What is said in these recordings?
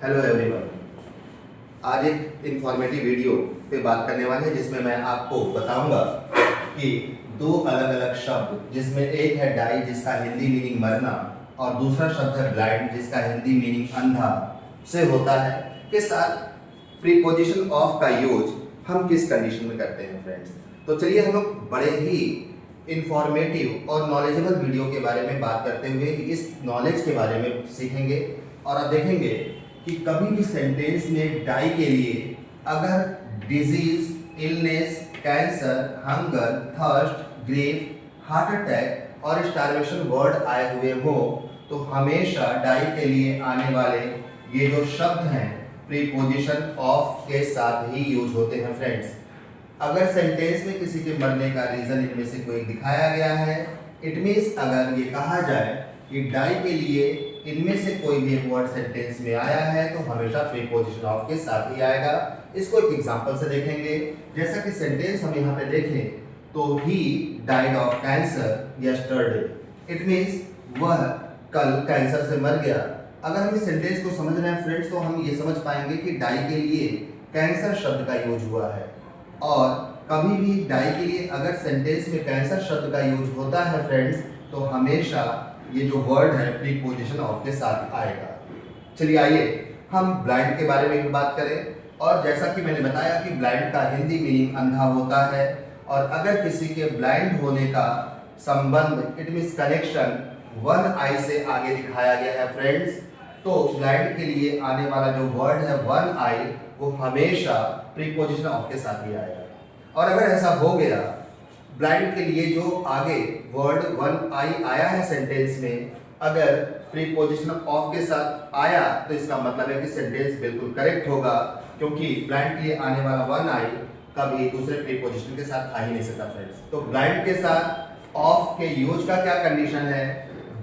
Hello everyone. आज एक informative video पे बात करने वाले हैं जिसमें मैं आपको बताऊंगा कि दो अलग अलग शब्द, जिसमें एक है डाई जिसका हिंदी मीनिंग मरना और दूसरा शब्द है ब्लाइंड जिसका हिंदी मीनिंग अंधा से होता है, के साथ प्रीपोजिशन ऑफ का यूज हम किस कंडीशन में करते हैं फ्रेंड्स। तो चलिए हम लोग बड़े ही इंफॉर्मेटिव और नॉलेजेबल वीडियो के बारे में बात करते हुए इस नॉलेज के बारे में सीखेंगे और आप देखेंगे कि कभी भी सेंटेंस में डाई के लिए अगर disease, illness, cancer, hunger, thirst, grief, heart attack और स्टारवेशन वर्ड आए हुए हो तो हमेशा डाई के लिए आने वाले ये जो शब्द हैं प्रीपोजिशन ऑफ के साथ ही यूज होते हैं फ्रेंड्स। अगर सेंटेंस में किसी के मरने का रीजन इनमें से कोई दिखाया गया है, इट मीन्स अगर ये कहा जाए कि डाई के लिए इनमें से कोई भी एक वर्ड सेंटेंस में आया है तो हमेशा प्रीपोजिशन ऑफ के साथ ही आएगा। इसको एक एग्जांपल से देखेंगे। जैसा कि सेंटेंस हम यहाँ पे देखें तो he died of cancer yesterday, it means वह कल कैंसर से मर गया। अगर हम इस सेंटेंस को समझ रहे हैं फ्रेंड्स तो हम ये समझ पाएंगे कि डाई के लिए कैंसर शब्द का यूज हुआ है, और कभी भी डाई के लिए अगर सेंटेंस में कैंसर शब्द का यूज होता है फ्रेंड्स तो हमेशा ये जो वर्ड है प्रीपोजिशन ऑफ के साथ आएगा। चलिए आइए हम ब्लाइंड के बारे में भी बात करें। और जैसा कि मैंने बताया कि ब्लाइंड का हिंदी मीनिंग अंधा होता है, और अगर किसी के ब्लाइंड होने का संबंध, इट मीन्स कनेक्शन, वन आई से आगे दिखाया गया है फ्रेंड्स, तो ब्लाइंड के लिए आने वाला जो वर्ड है वन आई वो हमेशा प्रीपोजिशन ऑफ के साथ ही आएगा। और अगर ऐसा हो गया, ब्लाइंड के लिए जो आगे वर्ड वन आई आया है सेंटेंस में, अगर प्रीपोजिशन ऑफ के साथ आया तो इसका मतलब है कि सेंटेंस बिल्कुल करेक्ट होगा, क्योंकि ब्लाइंड के लिए आने वाला वन आई कभी दूसरे प्रीपोजिशन के साथ आ ही नहीं सकता फ्रेंड्स। तो ब्लाइंड के साथ ऑफ के यूज का क्या कंडीशन है,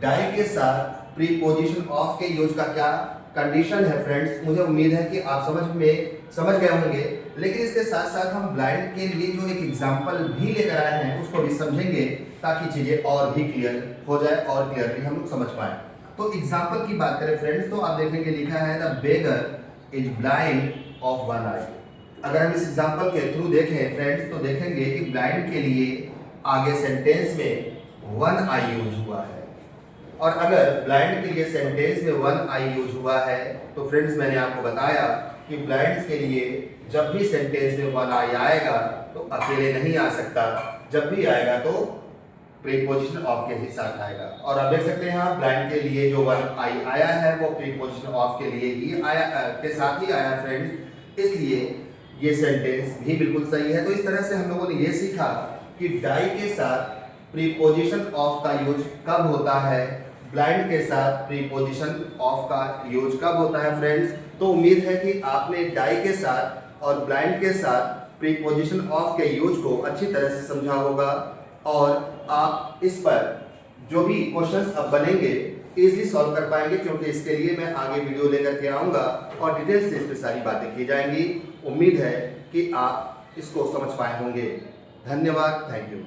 डाई के साथ प्रीपोजिशन ऑफ के यूज का क्या कंडीशन है फ्रेंड्स, मुझे उम्मीद है कि आप समझ गए होंगे। लेकिन इसके साथ साथ हम ब्लाइंड के लिए जो एक एग्जांपल भी लेकर आए हैं उसको भी समझेंगे ताकि चीजें और भी क्लियर हो जाए और क्लियरली हम लोग समझ पाए। तो एग्जांपल की बात करें फ्रेंड्स तो आप देखेंगे लिखा है the beggar is blind of one eye. अगर हम इस एग्जांपल के थ्रू देखें फ्रेंड्स तो देखेंगे कि ब्लाइंड के लिए आगे सेंटेंस में वन आई यूज हुआ है, और अगर ब्लाइंड के लिए सेंटेंस में वन आई यूज हुआ है तो फ्रेंड्स मैंने आपको बताया कि ब्लाइंड्स के लिए जब भी सेंटेंस में वन आई आएगा तो अकेले नहीं आ सकता, जब भी आएगा तो प्रीपोजिशन ऑफ के ही साथ आएगा। और आप देख सकते हैं यहाँ ब्लाइंड के लिए जो वन आई आया है वो प्रीपोजिशन ऑफ के लिए ही आया, के साथ ही आया फ्रेंड्स, इसलिए ये सेंटेंस भी बिल्कुल सही है। तो इस तरह से हम लोगों ने ये सीखा कि डाई के साथ प्रीपोजिशन ऑफ का यूज कब होता है, ब्लाइंड के साथ प्रीपोजिशन ऑफ का यूज कब होता है फ्रेंड्स। तो उम्मीद है कि आपने डाई के साथ और ब्लाइंड के साथ प्रीपोजिशन ऑफ के यूज को अच्छी तरह से समझा होगा, और आप इस पर जो भी क्वेश्चंस अब बनेंगे इजीली सॉल्व कर पाएंगे, क्योंकि इसके लिए मैं आगे वीडियो लेकर के आऊँगा और डिटेल से इस पर सारी बातें की जाएंगी। उम्मीद है कि आप इसको समझ पाए होंगे। धन्यवाद, थैंक यू।